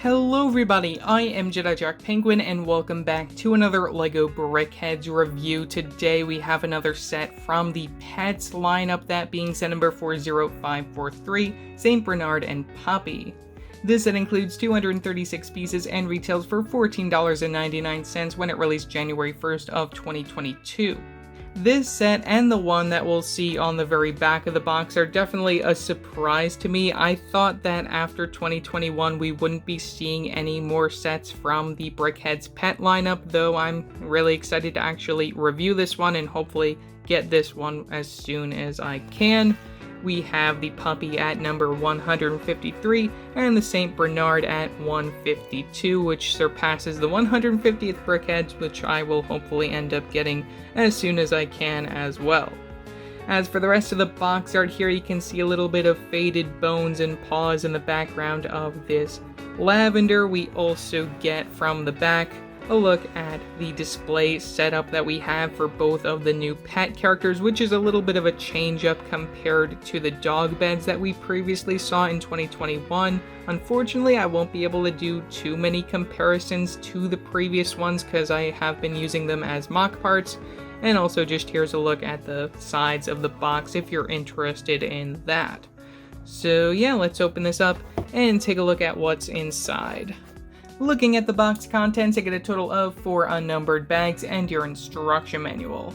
Hello everybody, I am Jedi Jack Penguin and welcome back to another LEGO BrickHeadz review. Today we have another set from the pets lineup, that being set number 40543, St. Bernard and Puppy. This set includes 236 pieces and retails for $14.99 when it released January 1st of 2022. This set and the one that we'll see on the very back of the box are definitely a surprise to me. I thought that after 2021 we wouldn't be seeing any more sets from the BrickHeadz pet lineup, though I'm really excited to actually review this one and hopefully get this one as soon as I can. We have the Puppy at number 153 and the St. Bernard at 152, which surpasses the 150th BrickHeadz, which I will hopefully end up getting as soon as I can as well. As for the rest of the box art here, you can see a little bit of faded bones and paws in the background of this lavender. We also get from the back a look at the display setup that we have for both of the new pet characters, which is a little bit of a change up compared to the dog beds that we previously saw in 2021. Unfortunately, I won't be able to do too many comparisons to the previous ones because I have been using them as mock parts. And also just here's a look at the sides of the box if you're interested in that. So yeah, let's open this up and take a look at what's inside. Looking at the box contents, I get a total of 4 unnumbered bags and your instruction manual.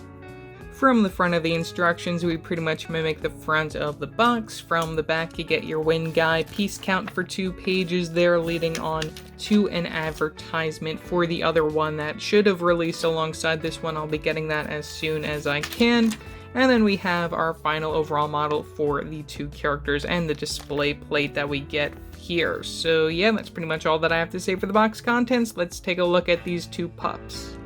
From the front of the instructions, we pretty much mimic the front of the box. From the back, you get your win guide, piece count for 2 pages there, leading on to an advertisement for the other one that should have released alongside this one. I'll be getting that as soon as I can. And then we have our final overall model for the 2 characters and the display plate that we get here. So yeah, that's pretty much all that I have to say for the box contents. Let's take a look at these 2 pups.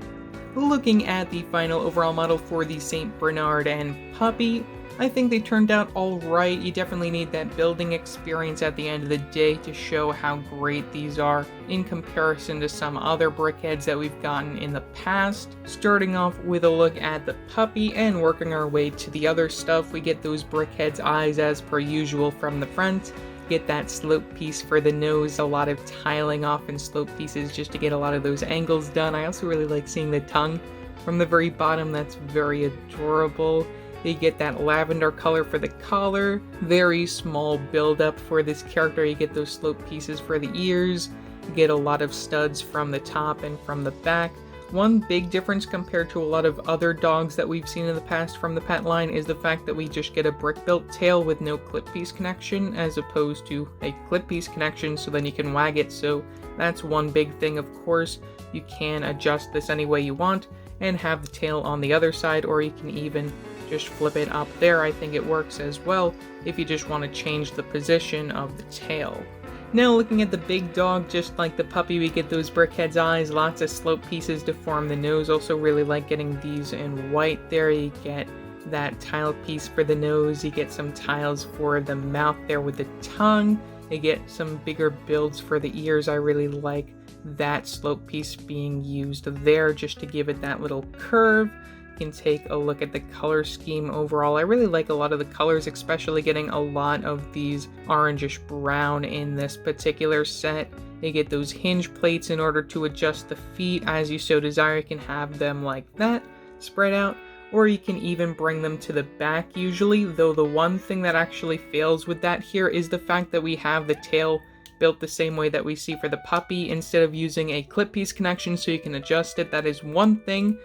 Looking at the final overall model for the St. Bernard and Puppy, I think they turned out alright. You definitely need that building experience at the end of the day to show how great these are in comparison to some other BrickHeadz that we've gotten in the past. Starting off with a look at the Puppy and working our way to the other stuff, we get those BrickHeadz eyes as per usual from the front. Get that slope piece for the nose, a lot of tiling off in slope pieces just to get a lot of those angles done. I also really like seeing the tongue from the very bottom. That's very adorable. You get that lavender color for the collar, very small build up for this character. You get those slope pieces for the ears, you get a lot of studs from the top and from the back. One big difference compared to a lot of other dogs that we've seen in the past from the pet line is the fact that we just get a brick-built tail with no clip piece connection as opposed to a clip piece connection, so then you can wag it. So that's one big thing. Of course, you can adjust this any way you want and have the tail on the other side, or you can even just flip it up there. I think it works as well if you just want to change the position of the tail. Now looking at the big dog, just like the Puppy, we get those BrickHeadz eyes, lots of slope pieces to form the nose. Also really like getting these in white there. You get that tile piece for the nose, you get some tiles for the mouth there with the tongue, you get some bigger builds for the ears. I really like that slope piece being used there just to give it that little curve. Can take a look at the color scheme overall. I really like a lot of the colors, especially getting a lot of these orangish brown in this particular set. You get those hinge plates in order to adjust the feet as you so desire. You can have them like that, spread out, or you can even bring them to the back usually, though the one thing that actually fails with that here is the fact that we have the tail built the same way that we see for the Puppy instead of using a clip piece connection so you can adjust it. That is one thing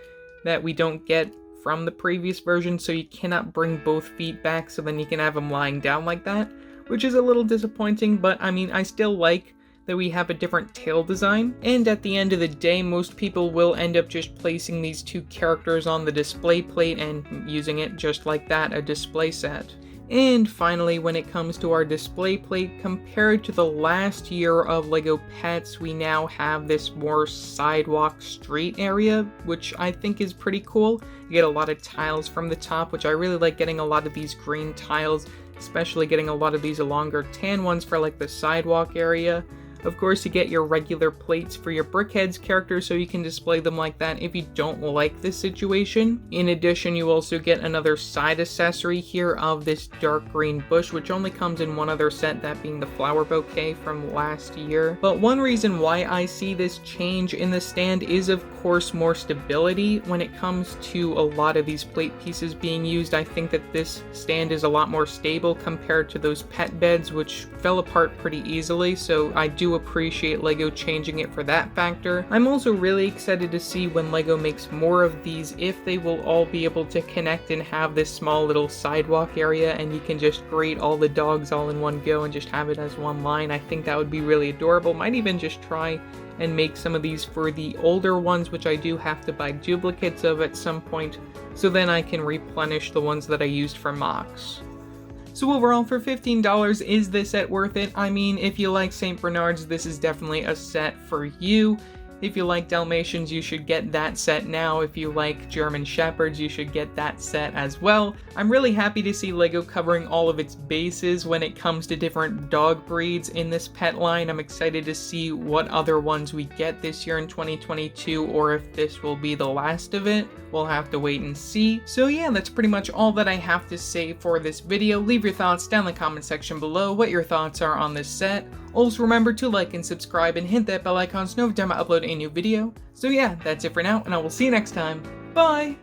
that we don't get from the previous version, so you cannot bring both feet back so then you can have them lying down like that, which is a little disappointing, but I mean, I still like that we have a different tail design. And at the end of the day, most people will end up just placing these 2 characters on the display plate and using it just like that, a display set. And finally, when it comes to our display plate, compared to the last year of LEGO Pets, we now have this more sidewalk street area, which I think is pretty cool. You get a lot of tiles from the top, which I really like getting a lot of these green tiles, especially getting a lot of these longer tan ones for like the sidewalk area. Of course, you get your regular plates for your BrickHeadz characters, so you can display them like that if you don't like this situation. In addition, you also get another side accessory here of this dark green bush, which only comes in one other set, that being the flower bouquet from last year. But one reason why I see this change in the stand is, of course, more stability. When it comes to a lot of these plate pieces being used, I think that this stand is a lot more stable compared to those pet beds, which fell apart pretty easily, so I do appreciate LEGO changing it for that factor. I'm also really excited to see when LEGO makes more of these, if they will all be able to connect and have this small little sidewalk area and you can just grate all the dogs all in one go and just have it as one line. I think that would be really adorable. Might even just try and make some of these for the older ones, which I do have to buy duplicates of at some point, so then I can replenish the ones that I used for mocks. So overall, for $15, is this set worth it? I mean, if you like St. Bernards, this is definitely a set for you. If you like Dalmatians, you should get that set now. If you like German Shepherds, you should get that set as well. I'm really happy to see LEGO covering all of its bases when it comes to different dog breeds in this pet line. I'm excited to see what other ones we get this year in 2022, or if this will be the last of it. We'll have to wait and see. So yeah, that's pretty much all that I have to say for this video. Leave your thoughts down in the comment section below, what your thoughts are on this set. Also remember to like and subscribe and hit that bell icon so every time I upload a new video. So yeah, that's it for now, and I will see you next time. Bye!